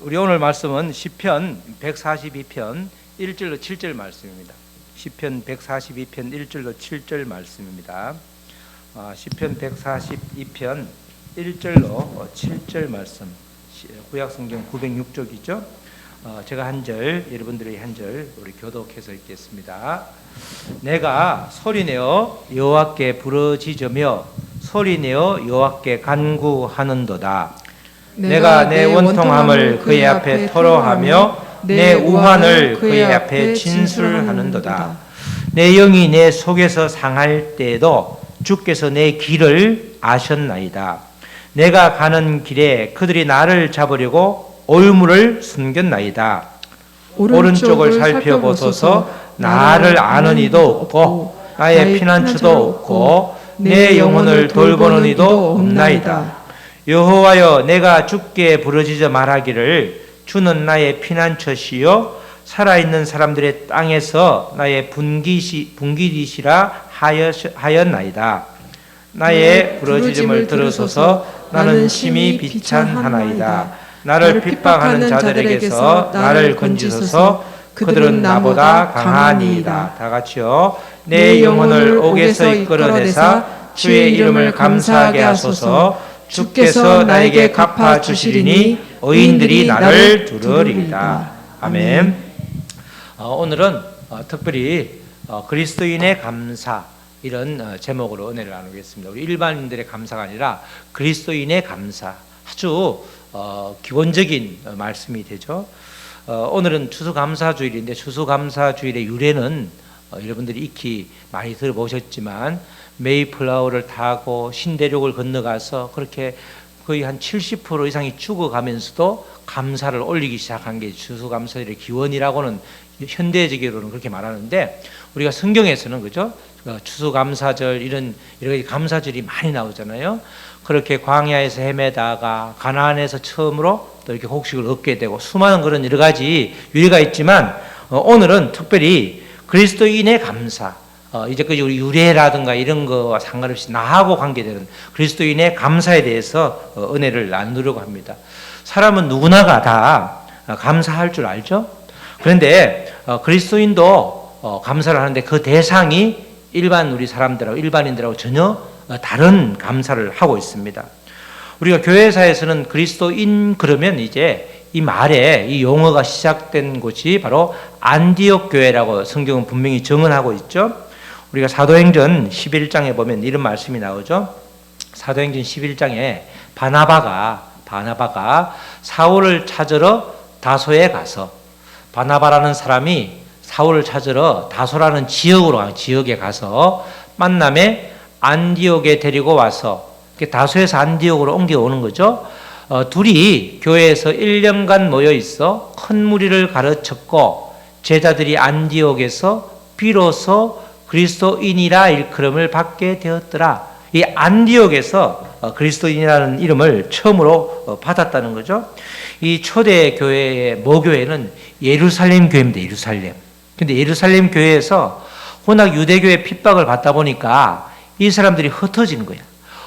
우리 오늘 말씀은 시편 142편 1절로 7절 말씀입니다. 시편 142편 1절로 7절 말씀입니다. 시편 142편 1절로 7절 말씀, 구약성경 906쪽이죠. 제가 한 절, 여러분들이 한 절 우리 교독해서 읽겠습니다. 내가 소리내어 여호와께 부르짖으며 소리내어 여호와께 간구하는도다. 내가 내 원통함을 그의 앞에 토로하며 내 우환을 그의 앞에 진술하는도다. 내 영이 내 속에서 상할 때에도 주께서 내 길을 아셨나이다. 내가 가는 길에 그들이 나를 잡으려고 올무를 숨겼나이다. 오른쪽을 살펴보소서. 나를 아는 이도 없고 나의 피난처도 없고 내 영혼을 돌보는 이도 없나이다. 여호와여, 내가 주께 부르짖어 말하기를 주는 나의 피난처시요 살아있는 사람들의 땅에서 나의 분기디시라 하였나이다. 나의 부르짖음을 들으소서. 나는 심히 비찬하나이다. 나를 핍박하는 자들에게서 나를 건지소서. 그들은 나보다 강하니이다. 다 같이요. 내 영혼을 옥에서 이끌어내사 주의 이름을 감사하게 하소서. 주께서 나에게 갚아주시리니 의인들이 나를 두려리이다. 아멘. 오늘은 특별히 그리스도인의 감사, 이런 제목으로 은혜를 나누겠습니다. 우리 일반인들의 감사가 아니라 그리스도인의 감사, 아주 기본적인 말씀이 되죠. 오늘은 추수감사주일인데 추수감사주일의 유래는 여러분들이 익히 많이 들어보셨지만 메이플라워를 타고 신대륙을 건너가서 그렇게 거의 한 70% 이상이 죽어가면서도 감사를 올리기 시작한 게 추수감사절의 기원이라고는 현대적으로는 그렇게 말하는데, 우리가 성경에서는 그죠? 추수감사절 이런 여러 가지 감사절이 많이 나오잖아요. 그렇게 광야에서 헤매다가 가나안에서 처음으로 또 이렇게 곡식을 얻게 되고 수많은 그런 여러 가지 유래가 있지만, 오늘은 특별히 그리스도인의 감사, 이제까지 우리 유래라든가 이런 거와 상관없이 나하고 관계되는 그리스도인의 감사에 대해서 은혜를 나누려고 합니다. 사람은 누구나가 다 감사할 줄 알죠? 그런데 그리스도인도 감사를 하는데 그 대상이 일반 우리 사람들하고 일반인들하고 전혀 다른 감사를 하고 있습니다. 우리가 교회사에서는 그리스도인 그러면 이제 이 말에 이 용어가 시작된 곳이 바로 안디옥 교회라고 성경은 분명히 정언하고 있죠. 우리가 사도행전 11장에 보면 이런 말씀이 나오죠. 사도행전 11장에 바나바가 사울을 찾으러 다소에 가서, 바나바라는 사람이 사울을 찾으러 다소라는 지역에 가서 만남에 안디옥에 데리고 와서 다소에서 안디옥으로 옮겨오는 거죠. 둘이 교회에서 1년간 모여 있어 큰 무리를 가르쳤고 제자들이 안디옥에서 비로소 그리스도인이라 일컬음을 받게 되었더라. 이 안디옥에서 그리스도인이라는 이름을 처음으로 받았다는 거죠. 이 초대 교회의 모교회는 예루살렘 교회입니다. 예루살렘. 근데 예루살렘 교회에서 워낙 유대교의 pit박을 받다 보니까 이 사람들이 흩어지는 거야.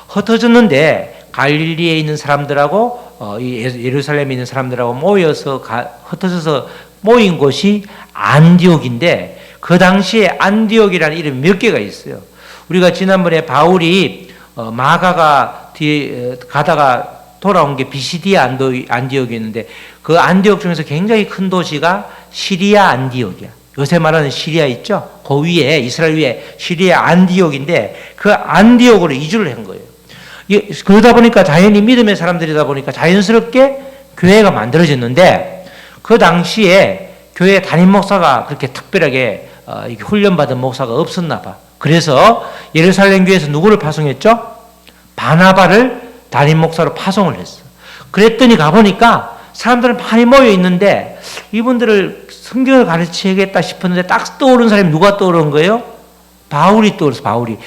흩어졌는데 갈릴리에 있는 사람들하고 예루살렘에 있는 사람들하고 모여서 흩어져서 모인 곳이 안디옥인데, 그 당시에 안디옥이라는 이름이 몇 개가 있어요. 우리가 지난번에 바울이 마가가 뒤에 가다가 돌아온 게 비시디아 안디옥이었는데, 그 안디옥 중에서 굉장히 큰 도시가 시리아 안디옥이야. 요새 말하는 시리아 있죠? 그 위에, 이스라엘 위에 시리아 안디옥인데, 그 안디옥으로 이주를 한 거예요. 그러다 보니까 자연히 믿음의 사람들이다 보니까 자연스럽게 교회가 만들어졌는데, 그 당시에 교회 담임 목사가 그렇게 특별하게 훈련받은 목사가 없었나 봐. 그래서 예루살렘 교회에서 누구를 파송했죠? 바나바를 담임 목사로 파송을 했어. 그랬더니 가보니까 사람들은 많이 모여 있는데 이분들을 성경을 가르치겠다 싶었는데 딱 떠오른 사람이 누가 떠오른 거예요? 바울이 떠올랐어. 바울이.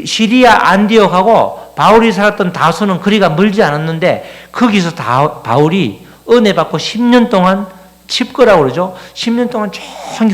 시리아 안디옥하고 바울이 살았던 다소는 거리가 멀지 않았는데 거기서 바울이 은혜 받고 10년 동안 칩거라고 그러죠. 10년 동안 쭉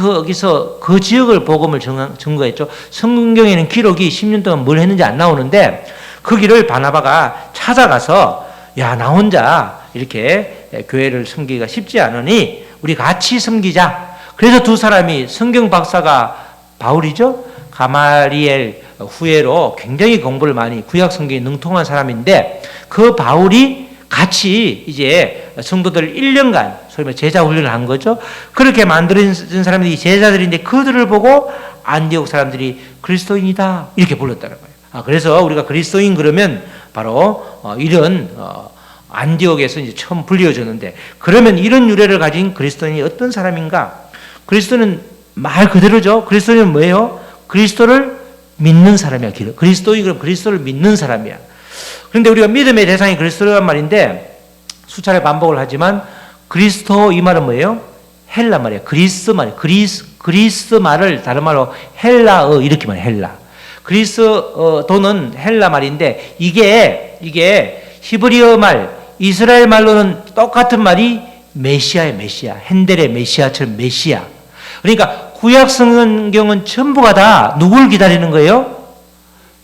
거기서 그 지역을 복음을 증거했죠. 성경에는 기록이 10년 동안 뭘 했는지 안 나오는데 거기를 바나바가 찾아가서 야, 나 혼자 이렇게 교회를 섬기기가 쉽지 않으니 우리 같이 섬기자. 그래서 두 사람이 성경 박사가 바울이죠. 가말리엘 후예로 굉장히 공부를 많이 구약 성경에 능통한 사람인데 그 바울이 같이 이제 성도들 1년간 소위 말해 제자 훈련을 한 거죠. 그렇게 만들어진 사람들이 제자들인데 그들을 보고 안디옥 사람들이 그리스도인이다 이렇게 불렀다는 거예요. 그래서 우리가 그리스도인 그러면 바로 이런 안디옥에서 이제 처음 불리어졌는데 그러면 이런 유래를 가진 그리스도인이 어떤 사람인가? 그리스도는 말 그대로죠. 그리스도인은 뭐예요? 그리스도를 믿는 사람이야. 그리스도인 그럼 그리스도를 믿는 사람이야. 그런데 우리가 믿음의 대상이 그리스도란 말인데 수차례 반복을 하지만 그리스도 이 말은 뭐예요? 헬라 말이에요. 그리스 말이에요. 그리스 말을 다른 말로 헬라어 이렇게 말해요. 헬라. 그리스도는 헬라 말인데 이게 히브리어 말, 이스라엘 말로는 똑같은 말이 메시아예요. 메시아. 핸델의 메시아처럼 메시아. 그러니까 구약 성경은 전부가 다 누굴 기다리는 거예요?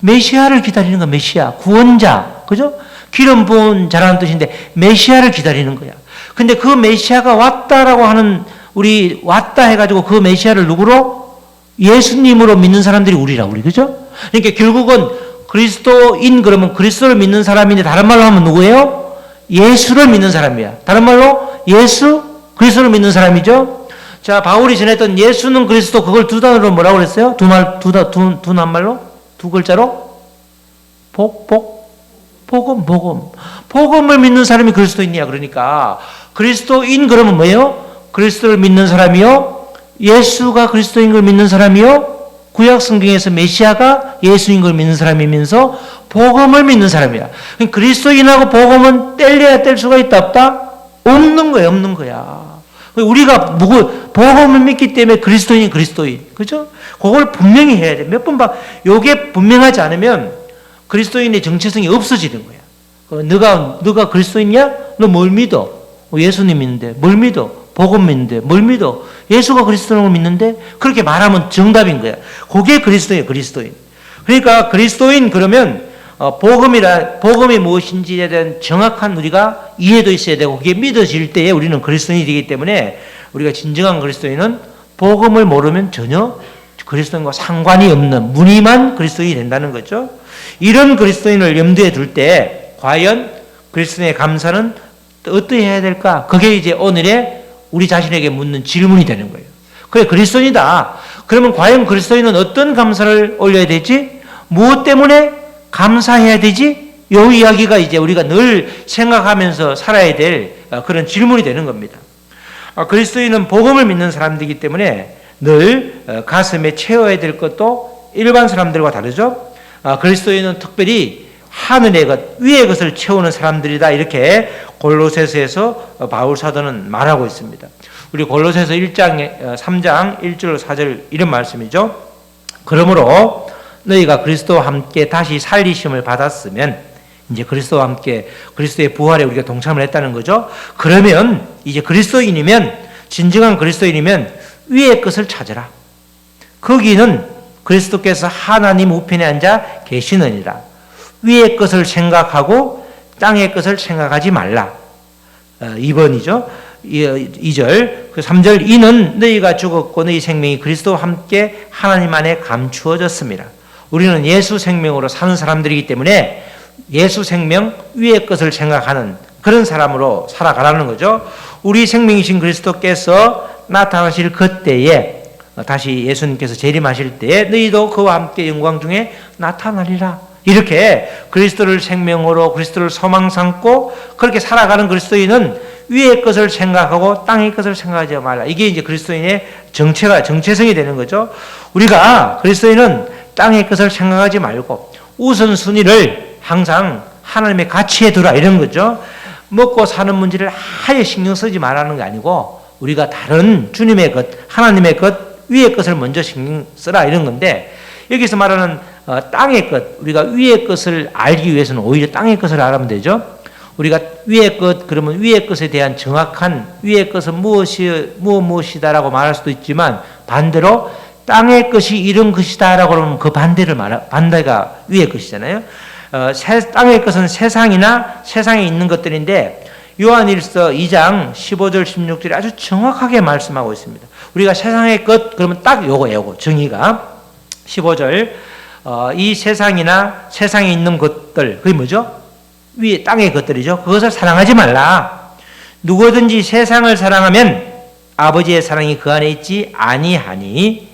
메시아를 기다리는 거야. 메시아. 구원자. 그죠? 기름 부은 자라는 뜻인데 메시아를 기다리는 거야. 근데 그 메시아가 왔다라고 하는 우리 왔다 해가지고 그 메시아를 누구로? 예수님으로 믿는 사람들이 우리. 그죠? 그러니까 결국은 그리스도인 그러면 그리스도를 믿는 사람인데 다른 말로 하면 누구예요? 예수를 믿는 사람이야. 다른 말로 예수, 그리스도를 믿는 사람이죠. 자, 바울이 전했던 예수는 그리스도 그걸 두 단어로 뭐라고 그랬어요? 두 낱말로? 두 글자로? 복음. 복음을 믿는 사람이 그리스도인이야. 그러니까 그리스도인 그러면 뭐예요? 그리스도를 믿는 사람이요. 예수가 그리스도인 걸 믿는 사람이요. 구약 성경에서 메시아가 예수인 걸 믿는 사람이면서 복음을 믿는 사람이야. 그리스도인하고 복음은 뗄래야 뗄 수가 있다 없다? 없는 거야. 우리가 복음을 믿기 때문에 그리스도인. 그죠? 그걸 분명히 해야 돼. 몇 번 봐. 요게 분명하지 않으면 그리스도인의 정체성이 없어지는 거야. 너가 그리스도인이야? 너 뭘 믿어? 예수님 믿는데. 뭘 믿어? 복음 믿는데. 뭘 믿어? 예수가 그리스도를 믿는데. 그렇게 말하면 정답인 거야. 그게 그리스도인. 그러니까 그리스도인 그러면 복음이 무엇인지에 대한 정확한 우리가 이해도 있어야 되고 그게 믿어질 때에 우리는 그리스도인이 되기 때문에 우리가 진정한 그리스도인은 복음을 모르면 전혀 그리스도인과 상관이 없는 무늬만 그리스도인이 된다는 거죠. 이런 그리스도인을 염두에 둘 때 과연 그리스도인의 감사는 어떻게 해야 될까? 그게 이제 오늘의 우리 자신에게 묻는 질문이 되는 거예요. 그래, 그리스도인이다. 그러면 과연 그리스도인은 어떤 감사를 올려야 되지? 무엇 때문에 감사해야 되지? 이 이야기가 이제 우리가 늘 생각하면서 살아야 될 그런 질문이 되는 겁니다. 그리스도인은 복음을 믿는 사람들이기 때문에 늘 가슴에 채워야 될 것도 일반 사람들과 다르죠. 그리스도인은 특별히 하늘의 것, 위의 것을 채우는 사람들이다. 이렇게 골로새서에서 바울 사도는 말하고 있습니다. 우리 골로새서 3장 1절 4절 이런 말씀이죠. 그러므로 너희가 그리스도와 함께 다시 살리심을 받았으면 이제 그리스도와 함께 그리스도의 부활에 우리가 동참을 했다는 거죠. 그러면 이제 그리스도인이면 진정한 그리스도인이면 위의 것을 찾으라. 거기는 그리스도께서 하나님 우편에 앉아 계시느니라. 위의 것을 생각하고 땅의 것을 생각하지 말라. 2번이죠. 2절, 3절 이는 너희가 죽었고 너희 생명이 그리스도와 함께 하나님 안에 감추어졌습니다. 우리는 예수 생명으로 사는 사람들이기 때문에 예수 생명 위의 것을 생각하는 그런 사람으로 살아가라는 거죠. 우리 생명이신 그리스도께서 나타나실 그때에 다시 예수님께서 재림하실 때에 너희도 그와 함께 영광 중에 나타나리라. 이렇게 그리스도를 생명으로 그리스도를 소망 삼고 그렇게 살아가는 그리스도인은 위의 것을 생각하고 땅의 것을 생각하지 말라. 이게 이제 그리스도인의 정체성이 되는 거죠. 우리가 그리스도인은 땅의 것을 생각하지 말고 우선순위를 항상 하나님의 가치에 두라 이런 거죠. 먹고 사는 문제를 아예 신경 쓰지 말라는 게 아니고 우리가 다른 주님의 것, 하나님의 것, 위의 것을 먼저 신경 쓰라 이런 건데 여기서 말하는 땅의 것, 우리가 위의 것을 알기 위해서는 오히려 땅의 것을 알면 되죠. 우리가 위의 것, 그러면 위의 것에 대한 정확한 위의 것은 무엇이다라고 말할 수도 있지만 반대로 땅의 것이 이런 것이다라고 그러면 그 반대가 위의 것이잖아요. 땅의 것은 세상이나 세상에 있는 것들인데 요한일서 2장 15절 16절에 아주 정확하게 말씀하고 있습니다. 우리가 세상의 것 그러면 딱 요거 정의가 15절 이 세상이나 세상에 있는 것들 그게 뭐죠? 위에 땅의 것들이죠. 그것을 사랑하지 말라. 누구든지 세상을 사랑하면 아버지의 사랑이 그 안에 있지 아니하니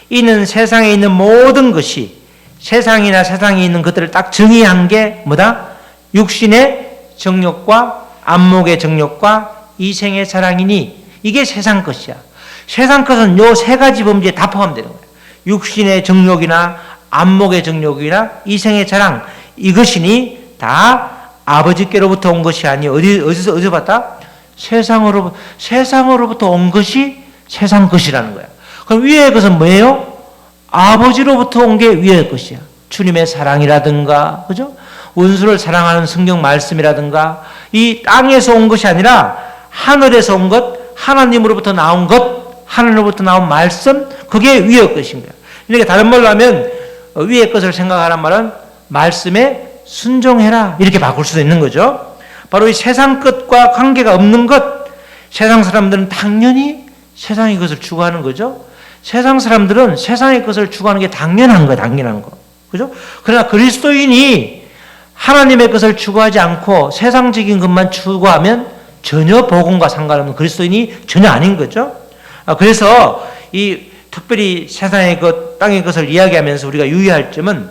이는 세상에 있는 모든 것이 세상이나 세상에 있는 것들을 딱 정의한 게 뭐다? 육신의 정욕과 안목의 정욕과 이생의 사랑이니 이게 세상 것이야. 세상 것은 요 세 가지 범주에 다 포함되는 거야. 육신의 정욕이나 안목의 정욕이나 이생의 사랑 이것이니 다 아버지께로부터 온 것이 아니 어디서 봤다? 세상으로부터 온 것이 세상 것이라는 거야. 그럼 위의 것은 뭐예요? 아버지로부터 온 게 위의 것이야. 주님의 사랑이라든가, 그죠? 원수를 사랑하는 성경 말씀이라든가, 이 땅에서 온 것이 아니라 하늘에서 온 것, 하나님으로부터 나온 것, 하늘로부터 나온 말씀, 그게 위의 것인 거야. 그러니까 다른 말로 하면 위의 것을 생각하란 말은 말씀에 순종해라 이렇게 바꿀 수도 있는 거죠. 바로 이 세상 것과 관계가 없는 것, 세상 사람들은 당연히 세상의 것을 추구하는 거죠. 세상 사람들은 세상의 것을 추구하는 게 당연한 거예요. 당연한 거. 그죠? 그러나 그리스도인이 하나님의 것을 추구하지 않고 세상적인 것만 추구하면 전혀 복음과 상관없는 그리스도인이 전혀 아닌 거죠. 그래서 이 특별히 세상의 것, 땅의 것을 이야기하면서 우리가 유의할 점은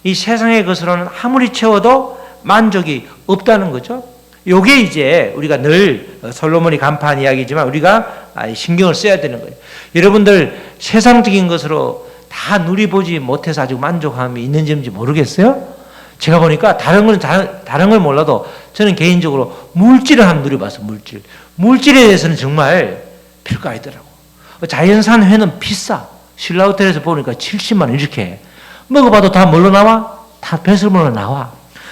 이 세상의 것으로는 아무리 채워도 만족이 없다는 거죠. 요게 이제 우리가 늘 솔로몬이 간파한 이야기지만 우리가 신경을 써야 되는 거예요. 여러분들 세상적인 것으로 다 누리보지 못해서 아직 만족함이 있는지 모르겠어요? 제가 보니까 다른 걸 몰라도 저는 개인적으로 물질을 한번 누려봤어요. 물질에 대해서는 정말 별거 아니더라고. 자연산 회는 비싸. 신라호텔에서 보니까 70만 원 이렇게 해. 먹어봐도 다 뭘로 나와? 다 배설물로 나와.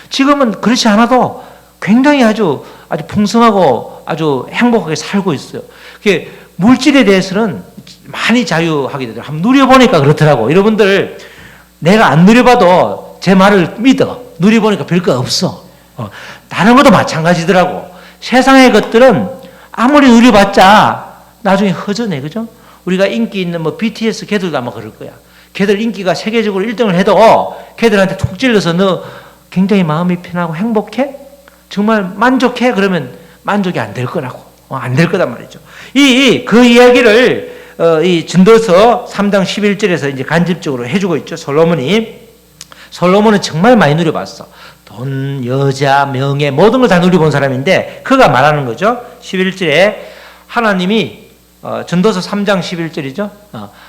지금은 그렇지 않아도 굉장히 아주 풍성하고 아주 행복하게 살고 있어요. 그게 물질에 대해서는 많이 자유하게 되더라고요. 한번 누려보니까 그렇더라고. 여러분들 내가 안 누려봐도 제 말을 믿어. 누려보니까 별거 없어. 다른 것도 마찬가지더라고. 세상의 것들은 아무리 누려봤자 나중에 허전해. 그죠? 우리가 인기 있는 BTS 걔들도 아마 그럴 거야. 걔들 인기가 세계적으로 1등을 해도 걔들한테 툭 찔러서 너 굉장히 마음이 편하고 행복해? 정말 만족해? 그러면 만족이 안 될 거라고. 안 될 거단 말이죠. 그 이야기를 이 전도서 3장 11절에서 이제 간접적으로 해주고 있죠. 솔로몬은 정말 많이 누려봤어. 돈, 여자, 명예 모든 걸 다 누려본 사람인데 그가 말하는 거죠. 11절에 하나님이 전도서 3장 11절이죠.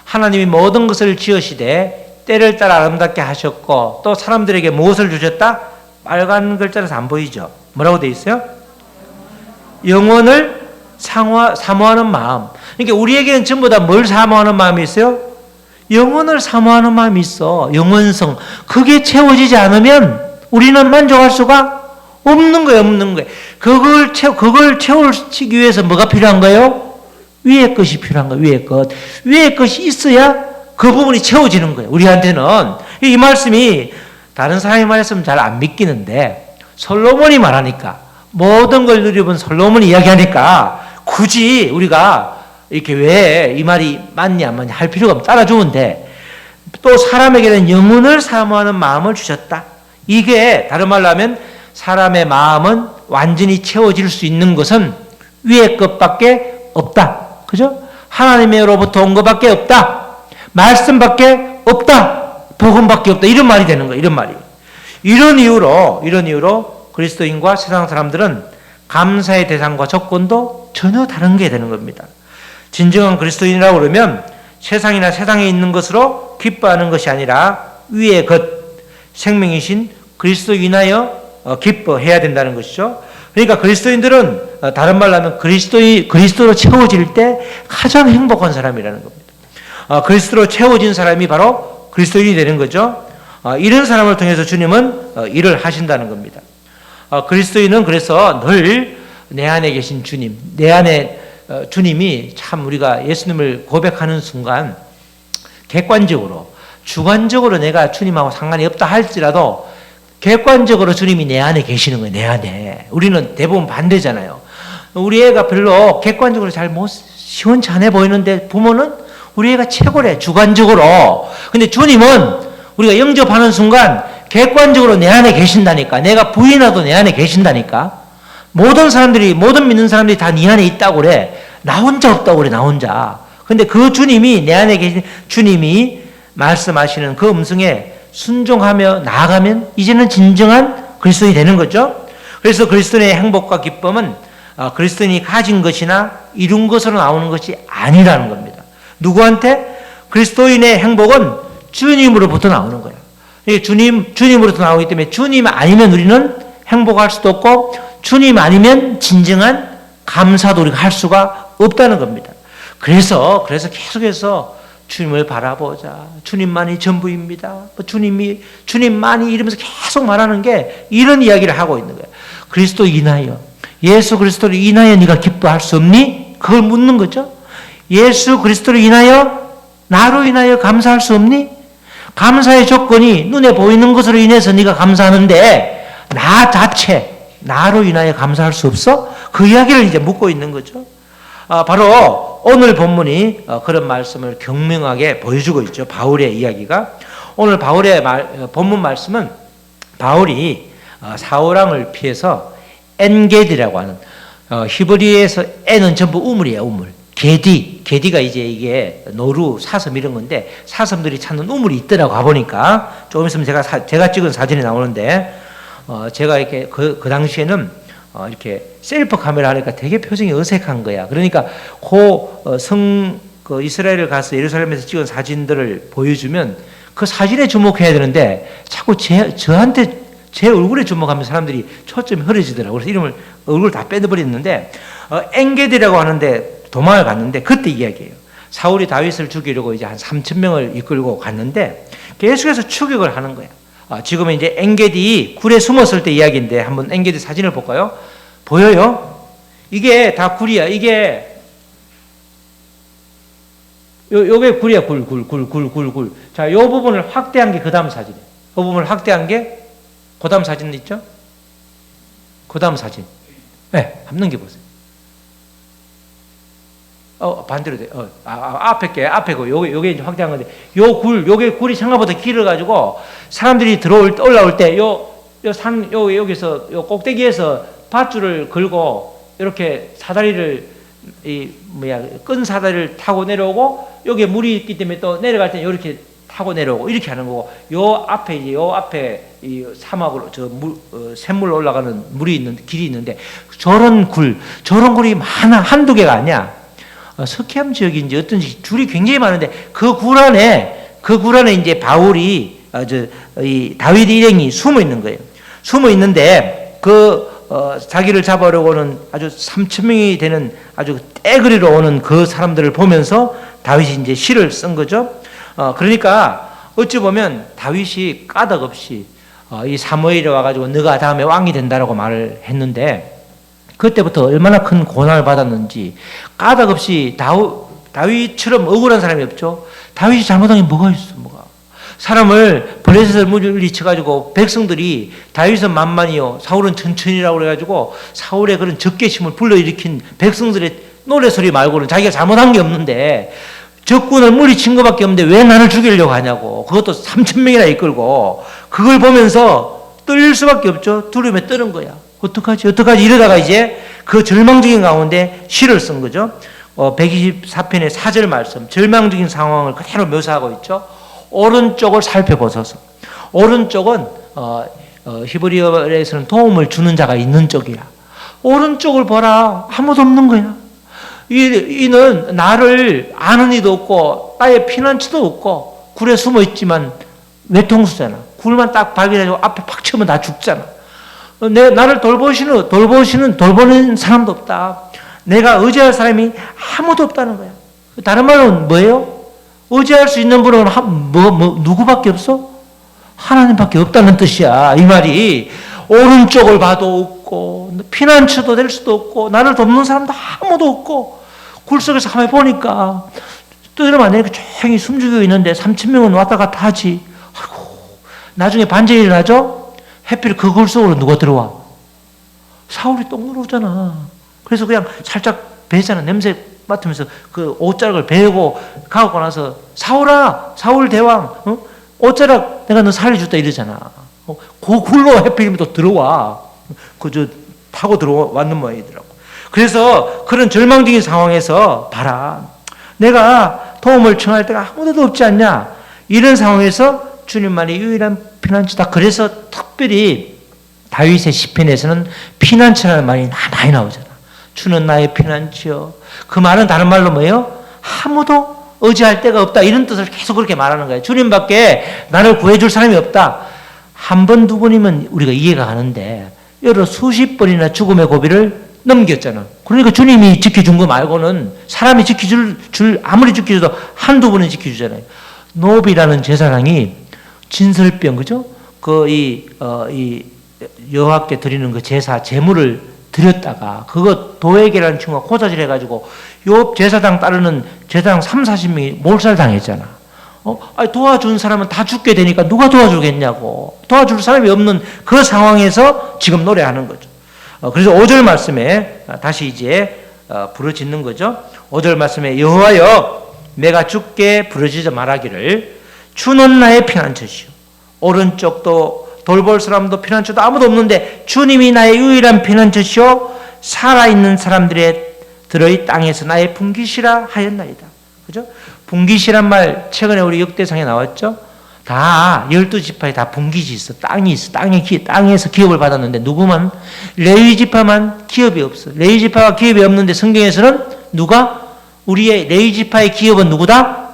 하나님이 모든 것을 지으시되 때를 따라 아름답게 하셨고 또 사람들에게 무엇을 주셨다? 빨간 글자라서 안 보이죠. 뭐라고 돼 있어요? 영혼을 사모하는 마음. 그러니까 우리에게는 전부 다 뭘 사모하는 마음이 있어요? 영혼을 사모하는 마음이 있어. 영혼성. 그게 채워지지 않으면 우리는 만족할 수가 없는 거예요. 그걸 채우기 위해서 뭐가 필요한 거예요? 위의 것이 필요한 거예요. 위의 것. 위의 것이 있어야 그 부분이 채워지는 거예요. 우리한테는. 이 말씀이 다른 사람이 말했으면 잘 안 믿기는데 솔로몬이 말하니까 모든 걸 누려본 솔로몬이 이야기하니까 굳이 우리가 이렇게 왜 이 말이 맞냐 안 맞냐 할 필요가 없 따라주면 돼. 또 사람에게는 영혼을 사모하는 마음을 주셨다. 이게 다른 말로 하면 사람의 마음은 완전히 채워질 수 있는 것은 위의 것밖에 없다. 그죠? 하나님으로부터 온 것밖에 없다. 말씀밖에 없다. 복음밖에 없다. 이런 말이 되는 거예요. 이런 말이. 이런 이유로 그리스도인과 세상 사람들은 감사의 대상과 조건도 전혀 다른 게 되는 겁니다. 진정한 그리스도인이라고 그러면 세상이나 세상에 있는 것으로 기뻐하는 것이 아니라 위의 것, 생명이신 그리스도 인하여 기뻐해야 된다는 것이죠. 그러니까 그리스도인들은 다른 말로 하면 그리스도로 채워질 때 가장 행복한 사람이라는 겁니다. 그리스도로 채워진 사람이 바로 그리스도인이 되는 거죠. 이런 사람을 통해서 주님은 일을 하신다는 겁니다. 그리스도인은 그래서 늘 내 안에 계신 주님, 내 안에 주님이 참 우리가 예수님을 고백하는 순간 객관적으로, 주관적으로 내가 주님하고 상관이 없다 할지라도 객관적으로 주님이 내 안에 계시는 거예요. 내 안에. 우리는 대부분 반대잖아요. 우리 애가 별로 객관적으로 잘 못 시원찮아 보이는데 부모는 우리 애가 최고래, 주관적으로. 근데 주님은 우리가 영접하는 순간 객관적으로 내 안에 계신다니까. 내가 부인하도 내 안에 계신다니까. 모든 사람들이, 모든 믿는 사람들이 다 네 안에 있다고 그래. 나 혼자 없다고 그래, 나 혼자. 근데 그 주님이, 내 안에 계신 주님이 말씀하시는 그 음성에 순종하며 나아가면 이제는 진정한 그리스도인이 되는 거죠. 그래서 그리스도인의 행복과 기쁨은 그리스도인이 가진 것이나 이룬 것으로 나오는 것이 아니라는 겁니다. 누구한테? 그리스도인의 행복은 주님으로부터 나오는 거예요. 주님으로부터 나오기 때문에 주님 아니면 우리는 행복할 수도 없고 주님 아니면 진정한 감사도 우리가 할 수가 없다는 겁니다. 그래서 계속해서 주님을 바라보자. 주님만이 전부입니다. 주님만이 이러면서 계속 말하는 게 이런 이야기를 하고 있는 거예요. 그리스도 인하여, 예수 그리스도를 인하여 네가 기뻐할 수 없니? 그걸 묻는 거죠. 예수 그리스도를 인하여, 나로 인하여 감사할 수 없니? 감사의 조건이 눈에 보이는 것으로 인해서 네가 감사하는데 나 자체, 나로 인하여 감사할 수 없어? 그 이야기를 이제 묻고 있는 거죠. 바로 오늘 본문이 그런 말씀을 경명하게 보여주고 있죠. 바울의 이야기가. 오늘 바울의 본문 말씀은 바울이 사울왕을 피해서 엔게디라고 하는, 히브리에서 N은 전부 우물이에요, 우물. 게디가 이제 이게 노루, 사슴 이런 건데 사슴들이 찾는 우물이 있더라고 가보니까. 조금 있으면 제가 찍은 사진이 나오는데, 제가 이렇게 그 당시에는 이렇게 셀프 카메라 하니까 되게 표정이 어색한 거야. 그러니까 그 이스라엘을 가서 예루살렘에서 찍은 사진들을 보여주면 그 사진에 주목해야 되는데 자꾸 저한테 제 얼굴에 주목하면 사람들이 초점이 흐려지더라고요. 그래서 얼굴 다 빼버렸는데, 엔게디라고 하는데 도망을 갔는데 그때 이야기예요. 사울이 다윗을 죽이려고 이제 한 3,000명을 이끌고 갔는데 계속해서 추격을 하는 거야. 지금은 이제 엔게디 굴에 숨었을 때 이야기인데 한번 엔게디 사진을 볼까요? 보여요? 이게 다 굴이야. 이게 요게 굴이야. 굴. 자, 요 부분을 확대한 게 그 다음 사진이에요. 그 부분을 확대한 게 그 다음 사진 있죠? 그 다음 사진. 네, 한번 넘겨보세요. 반대로 돼. 앞에 거. 요게 이제 확대한 건데, 요게 굴이 생각보다 길어가지고, 사람들이 올라올 때, 여기서, 꼭대기에서 밧줄을 걸고, 이렇게 사다리를, 끈 사다리를 타고 내려오고, 여기에 물이 있기 때문에 또 내려갈 때는 이렇게 타고 내려오고, 이렇게 하는 거고, 요 앞에 이 사막으로, 샘물 올라가는 길이 있는데, 저런 굴이 많아. 한두 개가 아니야. 석회암 지역인지 어떤지 줄이 굉장히 많은데 그 굴 안에 이제 바울이 이 다윗 일행이 숨어 있는 거예요. 숨어 있는데 자기를 잡아오려고는 아주 3,000명이 되는 아주 떼거리로 오는 그 사람들을 보면서 다윗이 이제 시를 쓴 거죠. 그러니까 어찌 보면 다윗이 까닭없이 이 사무엘이 와가지고 너가 다음에 왕이 된다라고 말을 했는데 그때부터 얼마나 큰 고난을 받았는지 까닭없이 다윗처럼 억울한 사람이 없죠. 다윗이 잘못한 게 뭐가 있어, 뭐가. 사람을 블레셋을 물리쳐가지고 백성들이 다윗은 만만이요 사울은 천천히라고 그래가지고 사울의 그런 적개심을 불러일으킨 백성들의 노래소리 말고는 자기가 잘못한 게 없는데 적군을 물리친 것밖에 없는데 왜 나를 죽이려고 하냐고. 그것도 3,000명이나 이끌고 그걸 보면서 떨릴 수밖에 없죠. 두려움에 떠는 거야. 어떡하지 이러다가 이제 그 절망적인 가운데 시를 쓴 거죠. 124편의 4절 말씀, 절망적인 상황을 그대로 묘사하고 있죠. 오른쪽을 살펴보소서. 오른쪽은 히브리어에서는 도움을 주는 자가 있는 쪽이야. 오른쪽을 보라. 아무도 없는 거야. 이는 나를 아는 이도 없고 나의 피난처도 없고 굴에 숨어 있지만 외통수잖아. 굴만 딱 발견해서 앞에 팍 치면 다 죽잖아. 나를 돌보는 사람도 없다. 내가 의지할 사람이 아무도 없다는 거야. 다른 말은 뭐예요? 의지할 수 있는 분은 누구밖에 없어? 하나님밖에 없다는 뜻이야. 이 말이 오른쪽을 봐도 없고 피난처도 될 수도 없고 나를 돕는 사람도 아무도 없고 굴 속에서 가만히 보니까 또 이러면 안 되니까 조용히 숨죽이고 있는데 3,000명은 왔다 갔다 하지. 아이고, 나중에 반전이 일어나죠? 해필 그 굴 속으로 누가 들어와? 사울이 똥 누르잖아. 그래서 그냥 살짝 배잖아. 냄새 맡으면서 그 옷자락을 베고 가고 나서 사울아, 사울 대왕, 옷자락 내가 너 살려줬다 이러잖아. 그 굴로 해필이면 또 들어와. 그저 타고 들어왔는 모양이더라고. 그래서 그런 절망적인 상황에서 봐라. 내가 도움을 청할 때가 아무데도 없지 않냐. 이런 상황에서 주님만이 유일한 피난처다. 그래서 특별히 다윗의 시편에서는 피난처라는 말이 많이 나오잖아. 주는 나의 피난처. 그 말은 다른 말로 뭐예요? 아무도 의지할 데가 없다. 이런 뜻을 계속 그렇게 말하는 거예요. 주님밖에 나를 구해줄 사람이 없다. 한 번, 두 번이면 우리가 이해가 가는데 여러 수십 번이나 죽음의 고비를 넘겼잖아. 그러니까 주님이 지켜준 거 말고는 사람이 아무리 지켜줘도 한두 번은 지켜주잖아요. 노비라는 제사장이 진설병, 그죠? 이 여호와께 드리는 그 제사, 제물을 드렸다가 그거 도액이라는 친구가 고자질 해가지고 요 제사장 따르는 제사장 30-40명이 몰살당했잖아. 도와준 사람은 다 죽게 되니까 누가 도와주겠냐고. 도와줄 사람이 없는 그 상황에서 지금 노래하는 거죠. 그래서 5절 말씀에 다시 이제 부르짖는 거죠. 5절 말씀에 여호와여 내가 주께 부르짖어 말하기를 주는 나의 피난처시오. 오른쪽도 돌볼 사람도 피난처도 아무도 없는데 주님이 나의 유일한 피난처시오. 살아있는 사람들의 들의 땅에서 나의 분깃이라 하였나이다. 그죠? 분깃이란 말 최근에 우리 역대상에 나왔죠. 다 12지파에 다 분깃이 있어. 땅이 있어. 땅에서 기업을 받았는데 누구만? 레위지파만 기업이 없어. 레위지파가 기업이 없는데 성경에서는 누가? 우리의 레위지파의 기업은 누구다?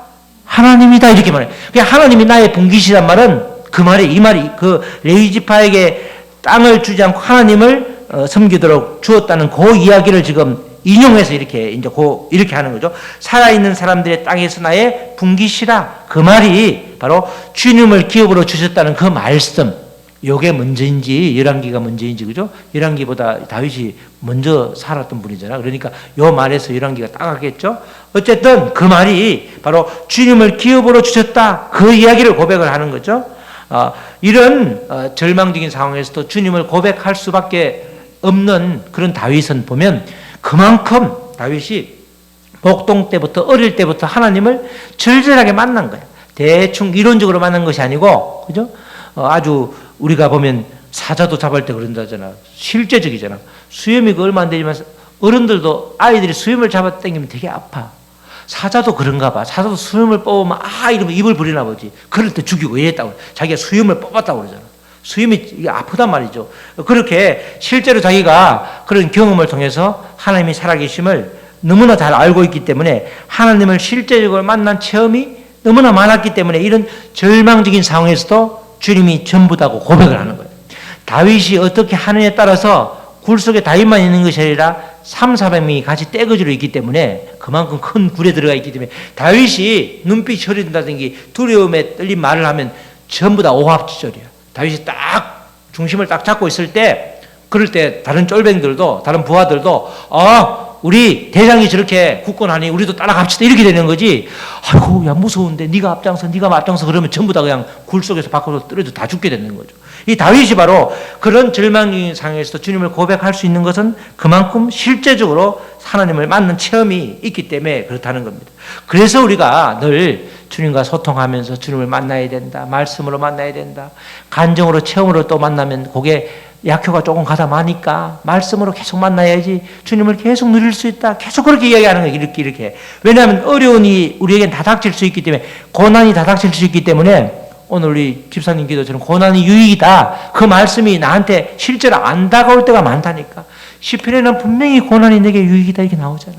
하나님이다. 이렇게 말해. 그냥 하나님이 나의 분깃이란 말은 그 말이, 이 말이 그 레위지파에게 땅을 주지 않고 하나님을 섬기도록 주었다는 그 이야기를 지금 인용해서 이렇게 하는 거죠. 살아있는 사람들의 땅에서 나의 분깃이라. 그 말이 바로 주님을 기업으로 주셨다는 그 말씀. 요게 먼저인지 열왕기가 먼저인지, 그죠? 열왕기보다 다윗이 먼저 살았던 분이잖아. 그러니까 요 말에서 열왕기가 따가겠죠. 어쨌든 그 말이 바로 주님을 기업으로 주셨다. 그 이야기를 고백을 하는 거죠. 이런 절망적인 상황에서도 주님을 고백할 수밖에 없는 그런 다윗은 보면 그만큼 다윗이 복동 때부터 어릴 때부터 하나님을 절절하게 만난 거야. 대충 이론적으로 만난 것이 아니고, 그죠? 아주 우리가 보면 사자도 잡을 때 그런다잖아. 실제적이잖아. 수염이 얼마 안 되지만 어른들도 아이들이 수염을 잡아 당기면 되게 아파. 사자도 그런가 봐. 사자도 수염을 뽑으면 이러면 입을 부리나 보지. 그럴 때 죽이고 이랬다고. 자기가 수염을 뽑았다고 그러잖아. 수염이 아프단 말이죠. 그렇게 실제로 자기가 그런 경험을 통해서 하나님이 살아계심을 너무나 잘 알고 있기 때문에 하나님을 실제적으로 만난 체험이 너무나 많았기 때문에 이런 절망적인 상황에서도 주님이 전부다고 고백을 하는 거예요. 다윗이 어떻게 하느냐에 따라서 굴 속에 다윗만 있는 것이 아니라 300-400명이 같이 떼거지로 있기 때문에 그만큼 큰 굴에 들어가 있기 때문에 다윗이 눈빛이 흐린다든지 두려움에 떨린 말을 하면 전부 다 오합지졸이야. 다윗이 딱 중심을 딱 잡고 있을 때 그럴 때 다른 쫄뱅들도 다른 부하들도 우리 대장이 저렇게 굳건하니 우리도 따라갑시다 이렇게 되는 거지. 아이고 야 무서운데 네가 앞장서 그러면 전부 다 그냥 굴 속에서 밖으로 떨어져 다 죽게 되는 거죠. 이 다윗이 바로 그런 절망적인 상황에서도 주님을 고백할 수 있는 것은 그만큼 실제적으로 하나님을 만난 체험이 있기 때문에 그렇다는 겁니다. 그래서 우리가 늘 주님과 소통하면서 주님을 만나야 된다. 말씀으로 만나야 된다. 감정으로 체험으로 또 만나면 그게 약효가 조금 가다 마니까 말씀으로 계속 만나야지 주님을 계속 누릴 수 있다. 계속 그렇게 이야기하는 거예요. 이렇게. 왜냐하면 어려움이 우리에겐 다 닥칠 수 있기 때문에 고난이 다 닥칠 수 있기 때문에 오늘 우리 집사님 기도처럼 고난이 유익이다. 그 말씀이 나한테 실제로 안 다가올 때가 많다니까. 시편에는 분명히 고난이 내게 유익이다 이렇게 나오잖아.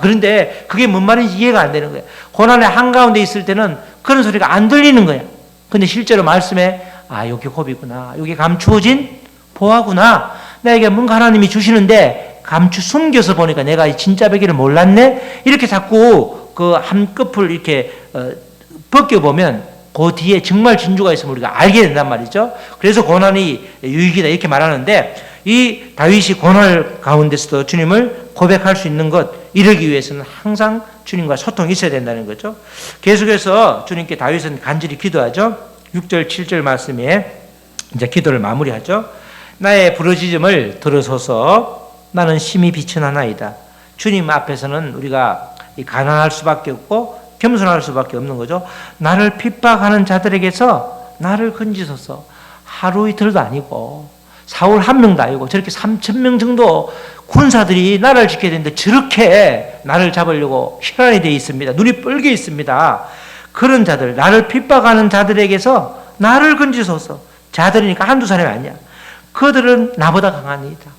그런데 그게 뭔 말인지 이해가 안 되는 거야. 고난의 한가운데 있을 때는 그런 소리가 안 들리는 거야. 근데 실제로 말씀에 여기 고비구나. 여기 감추어진 보아구나. 나에게 뭔가 하나님이 주시는데 숨겨서 보니까 내가 진짜 베기를 몰랐네. 이렇게 자꾸 그 한꺼풀 이렇게 벗겨보면 그 뒤에 정말 진주가 있으면 우리가 알게 된단 말이죠. 그래서 고난이 유익이다 이렇게 말하는데 이 다윗이 고난 가운데서도 주님을 고백할 수 있는 것 이러기 위해서는 항상 주님과 소통이 있어야 된다는 거죠. 계속해서 주님께 다윗은 간절히 기도하죠. 6절 7절 말씀에 이제 기도를 마무리하죠. 나의 부르짖음을 들으소서 나는 심히 비천하나이다. 주님 앞에서는 우리가 가난할 수밖에 없고 겸손할 수밖에 없는 거죠. 나를 핍박하는 자들에게서 나를 건지소서. 하루 이틀도 아니고 사울 한 명도 아니고 저렇게 3,000명 정도 군사들이 나라를 지켜야 되는데 저렇게 나를 잡으려고 혈안이 되어 있습니다. 눈이 뻘게 있습니다. 그런 자들, 나를 핍박하는 자들에게서 나를 건지소서. 자들이니까 한두 사람이 아니야. 그들은 나보다 강하니이다.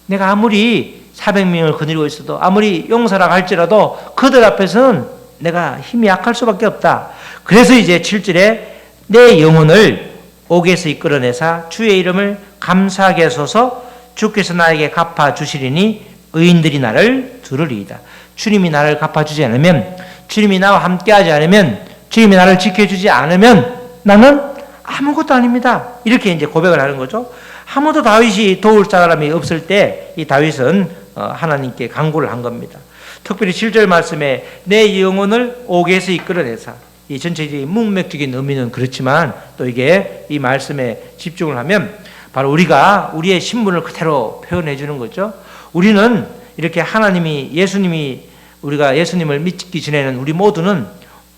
내가 아무리 400명을 거느리고 있어도 아무리 용사라고 할지라도 그들 앞에서는 내가 힘이 약할 수밖에 없다. 그래서 이제 7절에 내 영혼을 옥에서 이끌어내사 주의 이름을 감사하게 하소서. 주께서 나에게 갚아주시리니 의인들이 나를 들으리이다. 주님이 나를 갚아주지 않으면, 주님이 나와 함께하지 않으면, 주님이 나를 지켜주지 않으면 나는 아무것도 아닙니다. 이렇게 이제 고백을 하는 거죠. 아무도 다윗이 도울 사람이 없을 때 이 다윗은 하나님께 간구를 한 겁니다. 특별히 7절 말씀에 내 영혼을 옥에서 이끌어내사. 이 전체적인 문맥적인 의미는 그렇지만 또 이게 이 말씀에 집중을 하면 바로 우리가 우리의 신분을 그대로 표현해 주는 거죠. 우리는 이렇게 하나님이 예수님이 우리가 예수님을 믿기 전에는 우리 모두는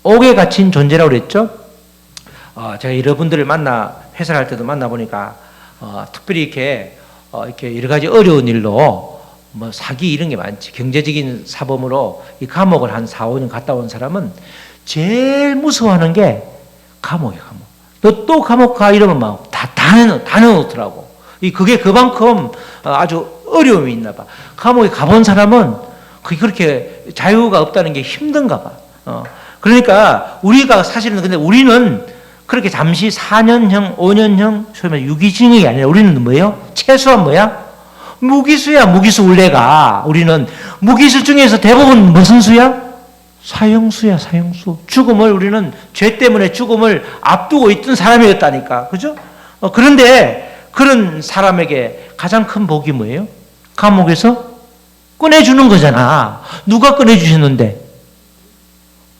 옥에 갇힌 존재라고 그랬죠. 제가 여러분들을 회사할 때도 만나보니까 특별히 이렇게 여러 가지 어려운 일로 뭐 사기 이런 게 많지. 경제적인 사범으로 이 감옥을 한 4, 5년 갔다 온 사람은 제일 무서워하는 게 감옥이야, 감옥. 너 또 감옥 가 이러면 막 다 내놓더라고. 그게 그만큼 아주 어려움이 있나 봐. 감옥에 가본 사람은 그렇게 자유가 없다는 게 힘든가 봐. 그러니까 우리가 사실은 근데 우리는 그렇게 잠시 4년형, 5년형, 소위 말해 유기징역이 아니라 우리는 뭐예요? 최소한 뭐야? 무기수야, 무기수 원래가. 우리는 무기수 중에서 대부분 무슨 수야? 사형수야, 사형수. 죽음을 우리는 죄 때문에 죽음을 앞두고 있던 사람이었다니까. 그죠? 그런데 그런 사람에게 가장 큰 복이 뭐예요? 감옥에서 꺼내주는 거잖아. 누가 꺼내주셨는데?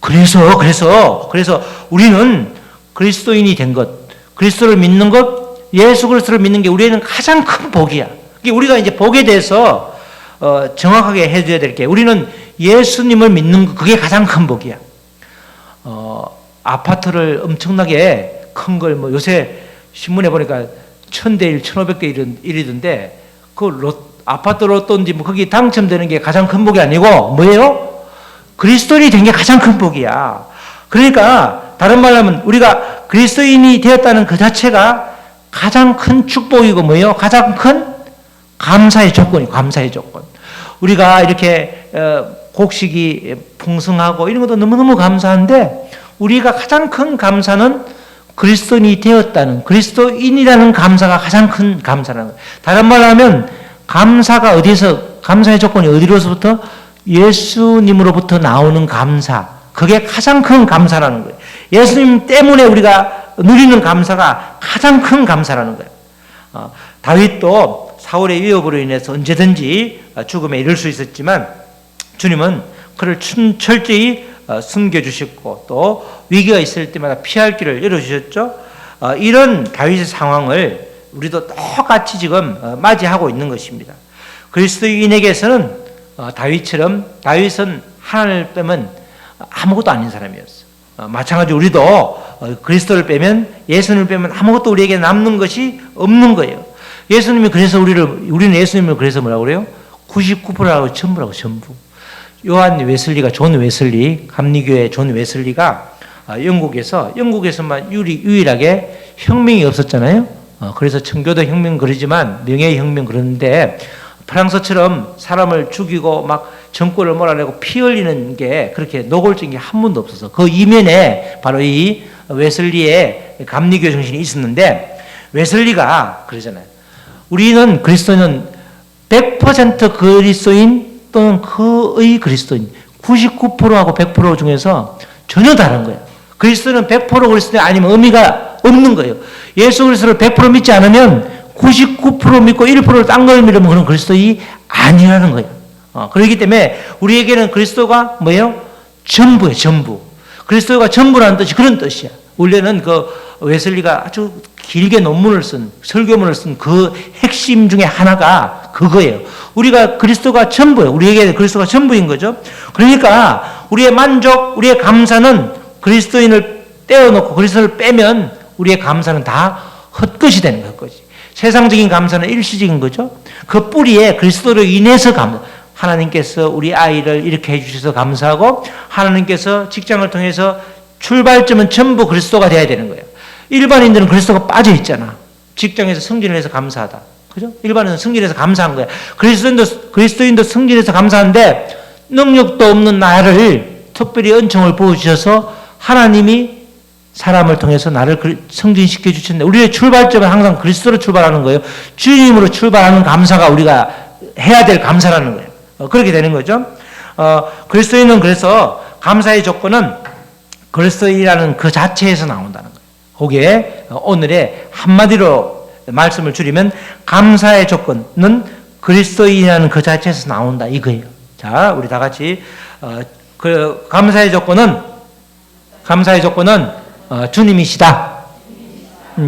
그래서 우리는 그리스도인이 된 것, 그리스도를 믿는 것, 예수 그리스도를 믿는 게 우리에는 가장 큰 복이야. 우리가 이제 복에 대해서 정확하게 해줘야 될 게 우리는 예수님을 믿는 것, 그게 가장 큰 복이야. 아파트를 엄청나게 큰 걸 뭐 요새 신문에 보니까 1000대 1, 1500대 1이던데 아파트 로또인지 뭐 거기 당첨되는 게 가장 큰 복이 아니고 뭐예요? 그리스도인이 된 게 가장 큰 복이야. 그러니까 다른 말로 하면 우리가 그리스도인이 되었다는 그 자체가 가장 큰 축복이고 뭐예요? 가장 큰 감사의 조건이 감사의 조건. 우리가 이렇게 곡식이 풍성하고 이런 것도 너무너무 감사한데 우리가 가장 큰 감사는 그리스도인이 되었다는 그리스도인이라는 감사가 가장 큰 감사라는 거예요. 다른 말로 하면 감사가 감사의 조건이 어디로서부터? 예수님으로부터 나오는 감사. 그게 가장 큰 감사라는 거예요. 예수님 때문에 우리가 누리는 감사가 가장 큰 감사라는 거예요. 다윗도 사울의 위협으로 인해서 언제든지 죽음에 이를 수 있었지만 주님은 그를 철저히 숨겨주셨고 또 위기가 있을 때마다 피할 길을 열어주셨죠. 이런 다윗의 상황을 우리도 똑같이 지금 맞이하고 있는 것입니다. 그리스도인에게서는 다윗은 하나님을 빼면 아무것도 아닌 사람이었어요. 마찬가지로 우리도 그리스도를 빼면 예수님을 빼면 아무것도 우리에게 남는 것이 없는 거예요. 예수님이 그래서 우리는 예수님을 그래서 뭐라고 그래요? 99%라고 전부라고 전부. 존 웨슬리, 감리교회 존 웨슬리가 영국에서만 유일하게 혁명이 없었잖아요. 그래서 청교도 혁명 그러지만 명예혁명 그러는데 프랑스처럼 사람을 죽이고 막 정권을 몰아내고 피 흘리는 게 그렇게 노골적인 게 한 번도 없어서 그 이면에 바로 이 웨슬리의 감리교 정신이 있었는데 웨슬리가 그러잖아요. 우리는 그리스도는 100% 그리스도인 또는 그의 그리스도인 99%하고 100% 중에서 전혀 다른 거예요. 그리스도는 100% 그리스도인 아니면 의미가 없는 거예요. 예수 그리스도를 100% 믿지 않으면 99% 믿고 1%를 딴 걸 믿으면 그런 그리스도인이 아니라는 거예요. 그렇기 때문에 우리에게는 그리스도가 뭐예요? 전부예요, 전부. 그리스도가 전부라는 뜻이 그런 뜻이야. 원래는 그 웨슬리가 아주 길게 설교문을 쓴 그 핵심 중에 하나가 그거예요. 우리가 그리스도가 전부예요. 우리에게 그리스도가 전부인 거죠. 그러니까 우리의 만족, 우리의 감사는 그리스도인을 떼어놓고 그리스도를 빼면 우리의 감사는 다 헛것이 되는 헛것이. 세상적인 감사는 일시적인 거죠. 그 뿌리에 그리스도로 인해서 하나님께서 우리 아이를 이렇게 해주셔서 감사하고, 하나님께서 직장을 통해서 출발점은 전부 그리스도가 돼야 되는 거예요. 일반인들은 그리스도가 빠져 있잖아. 직장에서 승진을 해서 감사하다. 그죠? 일반인은 승진해서 감사한 거야. 그리스도인도 승진해서 감사한데, 능력도 없는 나를 특별히 은총을 부어주셔서 하나님이 사람을 통해서 나를 승진시켜 주셨는데, 우리의 출발점은 항상 그리스도로 출발하는 거예요. 주님으로 출발하는 감사가 우리가 해야 될 감사라는 거예요. 그렇게 되는 거죠. 그리스도인은 그래서 감사의 조건은 그리스도인이라는 그 자체에서 나온다는 거예요. 거기에 오늘의 한마디로 말씀을 줄이면 감사의 조건은 그리스도인이라는 그 자체에서 나온다 이거예요. 자, 우리 다 같이 그 감사의 조건은 주님이시다.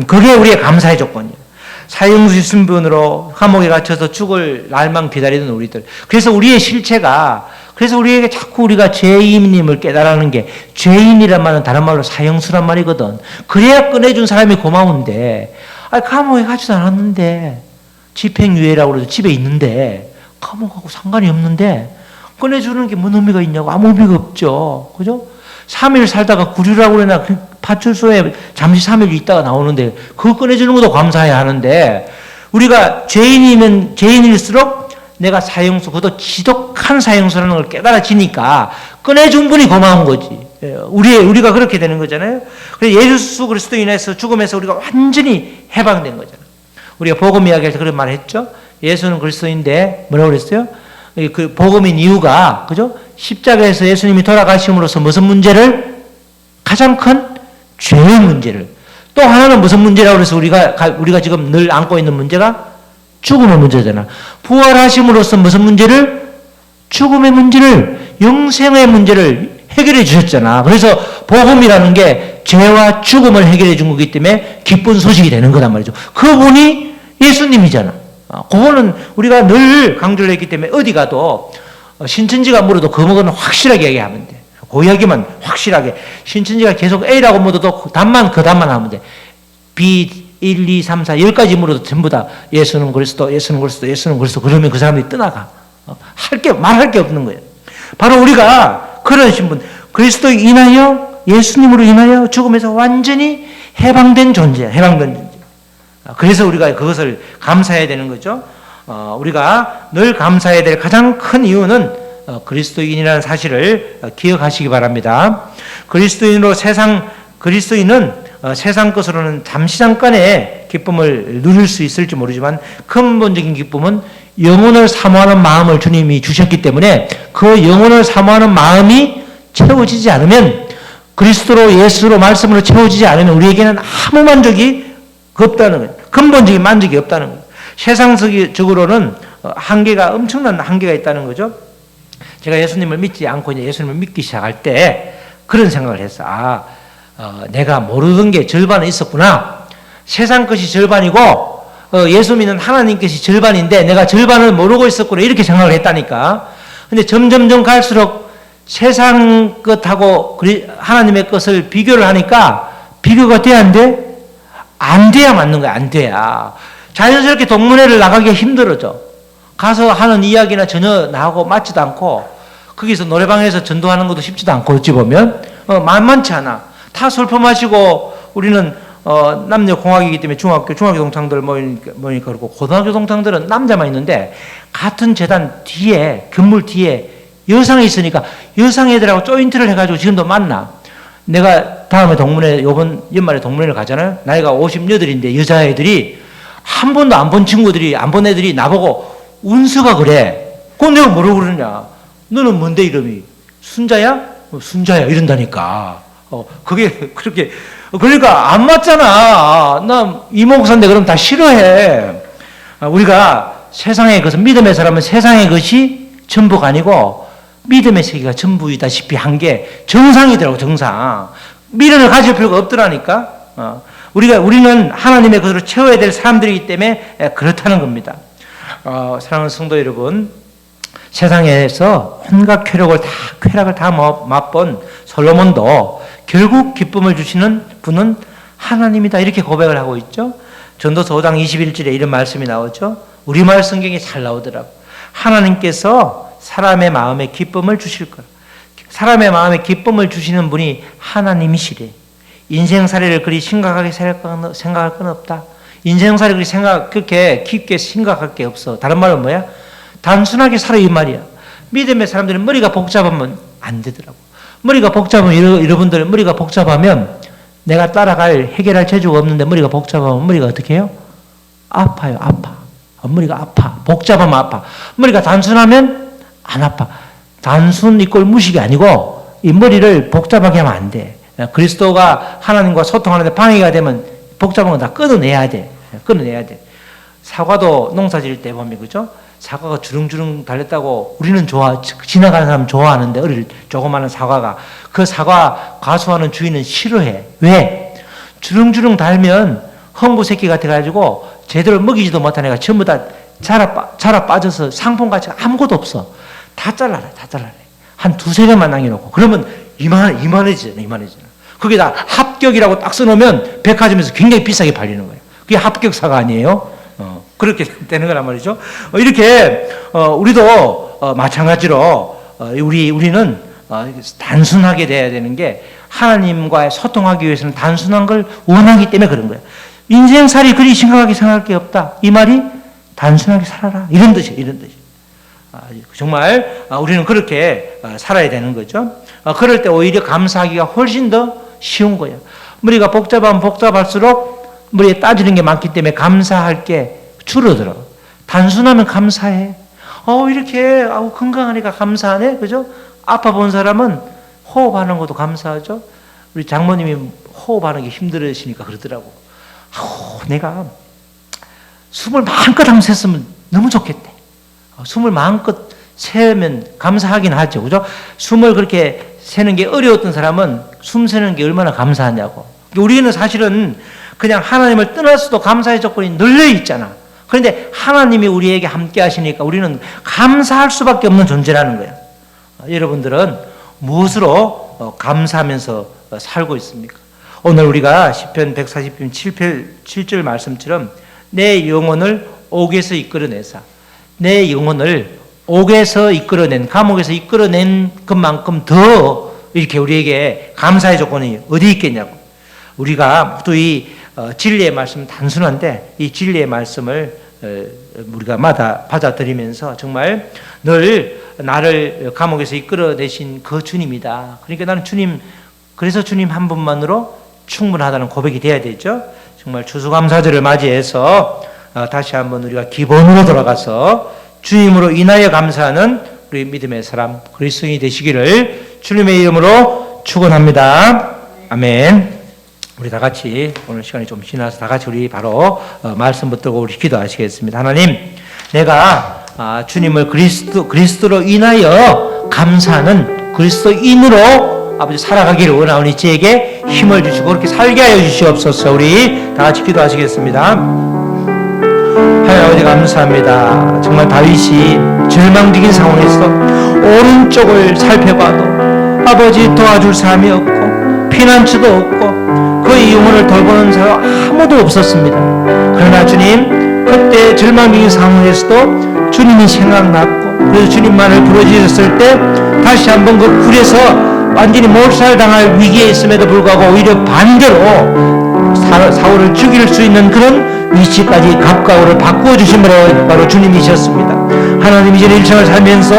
그게 우리의 감사의 조건이에요. 사형수 신분으로 감옥에 갇혀서 죽을 날만 기다리던 우리들. 그래서 우리의 실체가, 그래서 우리에게 자꾸 우리가 죄인임을 깨달아는 게, 죄인이란 말은 다른 말로 사형수란 말이거든. 그래야 꺼내준 사람이 고마운데, 감옥에 갇히지 않았는데, 집행유예라고 그래도 집에 있는데, 감옥하고 상관이 없는데, 꺼내주는 게 뭔 의미가 있냐고. 아무 의미가 없죠. 그죠? 3일 살다가 구류라고 그러나 파출소에 잠시 3일 있다가 나오는데 그거 꺼내주는 것도 감사해야 하는데, 우리가 죄인일수록 내가 사형수, 그것도 지독한 사형수라는 걸 깨달아지니까 꺼내준 분이 고마운 거지. 우리가 그렇게 되는 거잖아요. 그래서 예수 그리스도 인해서 죽음에서 우리가 완전히 해방된 거잖아요. 우리가 복음 이야기할 때 그런 말 했죠. 예수는 그리스도인데 뭐라고 그랬어요? 그 복음인 이유가, 그죠? 십자가에서 예수님이 돌아가심으로써 무슨 문제를? 가장 큰 죄의 문제를. 또 하나는 무슨 문제라고 해서 우리가 지금 늘 안고 있는 문제가 죽음의 문제잖아. 부활하심으로써 무슨 문제를? 죽음의 문제를, 영생의 문제를 해결해 주셨잖아. 그래서 복음이라는 게 죄와 죽음을 해결해 준 거기 때문에 기쁜 소식이 되는 거란 말이죠. 그분이 예수님이잖아. 그거는 우리가 늘 강조를 했기 때문에 어디 가도 신천지가 물어도 그 뭐는 확실하게 얘기하면 돼. 그 이야기만 확실하게. 신천지가 계속 A라고 물어도 단만 하면 돼. B 1, 2, 3, 4, 10까지 물어도 전부 다 예수는 그리스도, 예수는 그리스도, 예수는 그리스도. 그러면 그 사람들이 떠나가. 말할 게 없는 거예요. 바로 우리가 그런 신분, 그리스도 인하여, 예수님으로 인하여 죽음에서 완전히 해방된 존재. 그래서 우리가 그것을 감사해야 되는 거죠. 우리가 늘 감사해야 될 가장 큰 이유는 그리스도인이라는 사실을 기억하시기 바랍니다. 그리스도인은 세상 것으로는 잠깐의 기쁨을 누릴 수 있을지 모르지만 근본적인 기쁨은 영혼을 사모하는 마음을 주님이 주셨기 때문에 그 영혼을 사모하는 마음이 채워지지 않으면, 그리스도로 예수로 말씀으로 채워지지 않으면 우리에게는 아무 만족이 없다는 거예요. 근본적인 만족이 없다는 거예요. 세상적으로는 엄청난 한계가 있다는 거죠. 제가 예수님을 믿지 않고 이제 예수님을 믿기 시작할 때 그런 생각을 했어. 내가 모르던 게 절반은 있었구나. 세상 것이 절반이고 예수 믿는 하나님 것이 절반인데 내가 절반을 모르고 있었구나. 이렇게 생각을 했다니까. 근데 점점 갈수록 세상 것하고 하나님의 것을 비교를 하니까 비교가 돼, 안 돼? 안 돼야 맞는 거야. 안 돼야. 자연스럽게 동문회를 나가기가 힘들어져. 가서 하는 이야기나 전혀 나하고 맞지도 않고, 거기서 노래방에서 전도하는 것도 쉽지도 않고, 어찌 보면 만만치 않아. 다 술퍼 마시고, 우리는 남녀 공학이기 때문에 중학교 동창들 모이니까 그렇고, 고등학교 동창들은 남자만 있는데 같은 재단 뒤에, 건물 뒤에 여상이 있으니까 여상 애들하고 조인트를 해가지고 지금도 만나. 내가 다음에 요번 연말에 동문회를 가잖아요. 나이가 58인데 여자애들이 한 번도 안 본 애들이 나보고 운서가 그래. 그건 내가 뭐라고 그러냐. 너는 뭔데 이름이? 순자야? 순자야 이런다니까. 그게 그렇게, 그러니까 안 맞잖아. 나 이 목사인데 그럼 다 싫어해. 우리가 세상의 것은, 믿음의 사람은 세상의 것이 전부가 아니고 믿음의 세계가 전부이다시피 한 게 정상이더라고, 정상. 미련을 가질 필요가 없더라니까. 우리는 하나님의 것으로 채워야 될 사람들이기 때문에 그렇다는 겁니다. 사랑하는 성도 여러분, 세상에서 온갖 쾌락을 다 맛본 솔로몬도 결국 기쁨을 주시는 분은 하나님이다, 이렇게 고백을 하고 있죠. 전도서 5장 21절에 이런 말씀이 나오죠. 우리말 성경에 잘 나오더라고. 하나님께서 사람의 마음에 기쁨을 주실 거라. 사람의 마음에 기쁨을 주시는 분이 하나님이시래. 인생살이를 그리 심각하게 생각할 건 없다. 인생살이 그렇게 깊게 생각할 게 없어. 다른 말은 뭐야? 단순하게 살아, 이 말이야. 믿음의 사람들은 머리가 복잡하면 안 되더라고. 머리가 복잡하면, 여러분들 머리가 복잡하면 내가 해결할 재주가 없는데 머리가 복잡하면 머리가 어떻게 해요? 아파요, 아파. 머리가 아파. 복잡하면 아파. 머리가 단순하면 안 아파. 단순 이꼴 무식이 아니고 이 머리를 복잡하게 하면 안 돼. 그리스도가 하나님과 소통하는데 방해가 되면 복잡한 건 다 끊어내야 돼. 끊어내야 돼. 사과도 농사 지을 때 보면, 그죠? 사과가 주릉주릉 달렸다고 우리는 지나가는 사람 좋아하는데, 조그마한 사과가, 그 사과 과수하는 주인은 싫어해. 왜? 주릉주릉 달면 헝구 새끼 같아가지고 제대로 먹이지도 못한 애가 전부 다 자라 빠져서 상품 가치가 아무것도 없어. 다 잘라내. 한 두세 개만 남겨놓고. 그러면 이만해지잖아. 거기다 합격이라고 딱 써놓으면 백화점에서 굉장히 비싸게 팔리는 거예요. 그게 합격사가 아니에요. 그렇게 되는 거란 말이죠. 이렇게 우리도 마찬가지로 우리는 단순하게 돼야 되는 게, 하나님과 소통하기 위해서는 단순한 걸 원하기 때문에 그런 거예요. 인생살이 그리 심각하게 생각할 게 없다. 이 말이 단순하게 살아라, 이런 뜻이에요. 정말 우리는 그렇게 살아야 되는 거죠. 그럴 때 오히려 감사하기가 훨씬 더 쉬운 거예요. 머리가 복잡하면 복잡할수록 머리에 따지는 게 많기 때문에 감사할 게 줄어들어. 단순하면 감사해. 이렇게 건강하니까 감사하네, 그죠? 아파 본 사람은 호흡하는 것도 감사하죠. 우리 장모님이 호흡하는 게 힘들으시니까 그러더라고. 내가 숨을 마음껏 한번 샜으면 너무 좋겠대. 숨을 마음껏 세면 감사하긴 하죠, 그죠? 숨을 그렇게 세는 게 어려웠던 사람은 숨 세는 게 얼마나 감사하냐고. 우리는 사실은 그냥 하나님을 떠났어도 감사의 조건이 널려 있잖아. 그런데 하나님이 우리에게 함께 하시니까 우리는 감사할 수밖에 없는 존재라는 거야. 여러분들은 무엇으로 감사하면서 살고 있습니까? 오늘 우리가 시편 140편 7절 말씀처럼 내 영혼을 옥에서 이끌어내사, 내 영혼을 옥에서 이끌어낸, 감옥에서 이끌어낸 것만큼 더 이렇게 우리에게 감사의 조건이 어디 있겠냐고. 우리가 모두 이 진리의 말씀 단순한데, 이 진리의 말씀을 우리가 받아들이면서 정말 늘 나를 감옥에서 이끌어내신 그 주님이다. 그러니까 나는 그래서 주님 한 분만으로 충분하다는 고백이 돼야 되죠. 정말 추수감사절을 맞이해서 다시 한번 우리가 기본으로 돌아가서 주님으로 인하여 감사하는 우리 믿음의 사람, 그리스도인이 되시기를 주님의 이름으로 축원합니다. 아멘. 우리 다 같이 오늘 시간이 좀 지나서 다 같이 우리 바로 말씀 붙들고 우리 기도하시겠습니다. 하나님, 내가 주님을 그리스도로 인하여 감사하는 그리스도인으로 아버지 살아가기를 원하오니 저에게 힘을 주시고 그렇게 살게 하여 주시옵소서. 우리 다 같이 기도하시겠습니다. 하나님 아버지 감사합니다. 정말 다윗이 절망적인 상황에서 오른쪽을 살펴봐도 아버지 도와줄 사람이 없고 피난처도 없고 그의 영혼을 돌보는 사람 아무도 없었습니다. 그러나 주님, 그때 절망적인 상황에서도 주님이 생각났고, 그래서 주님만을 부르짖었을 때 다시 한번 그 굴에서 완전히 몰살당할 위기에 있음에도 불구하고 오히려 반대로 사울을 죽일 수 있는 그런 위치까지 갑각으로 바꾸어 주신 바로 주님이셨습니다. 하나님이 이제 일생을 살면서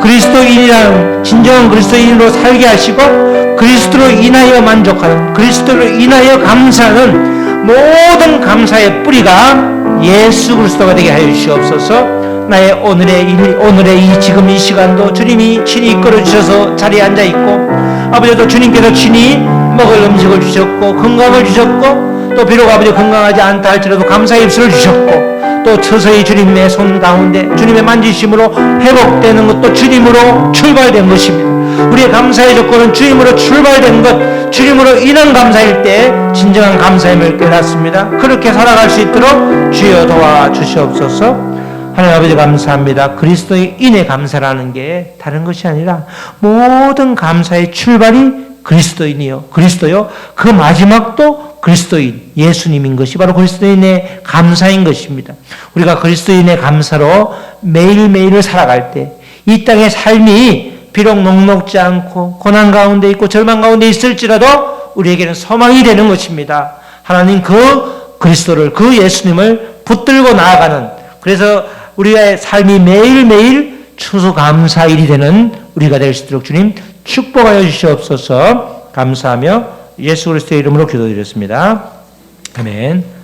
그리스도인이란 진정한 그리스도인으로 살게 하시고 그리스도로 인하여 만족하는, 그리스도로 인하여 감사하는 모든 감사의 뿌리가 예수 그리스도가 되게 하여 주시옵소서. 나의 오늘의 지금 이 시간도 주님이 친히 이끌어 주셔서 자리에 앉아 있고, 아버지도 주님께서 친히 먹을 음식을 주셨고 건강을 주셨고, 또 비록 아버지 건강하지 않다 할지라도 감사의 입술을 주셨고, 또 서서히 주님의 손 가운데 주님의 만지심으로 회복되는 것도 주님으로 출발된 것입니다. 우리의 감사의 조건은 주님으로 출발된 것, 주님으로 인한 감사일 때 진정한 감사임을 깨닫습니다. 그렇게 살아갈 수 있도록 주여 도와주시옵소서. 하나님 아버지 감사합니다. 그리스도의 인에 감사라는 게 다른 것이 아니라 모든 감사의 출발이 그리스도인이요. 그리스도요. 그 마지막도 그리스도인, 예수님인 것이 바로 그리스도인의 감사인 것입니다. 우리가 그리스도인의 감사로 매일매일을 살아갈 때 이 땅의 삶이 비록 녹록지 않고 고난 가운데 있고 절망 가운데 있을지라도 우리에게는 소망이 되는 것입니다. 하나님 그 그리스도를, 그 예수님을 붙들고 나아가는, 그래서 우리의 삶이 매일매일 추수감사일이 되는 우리가 될 수 있도록 주님 축복하여 주시옵소서. 감사하며 예수 그리스도의 이름으로 기도드렸습니다. 아멘.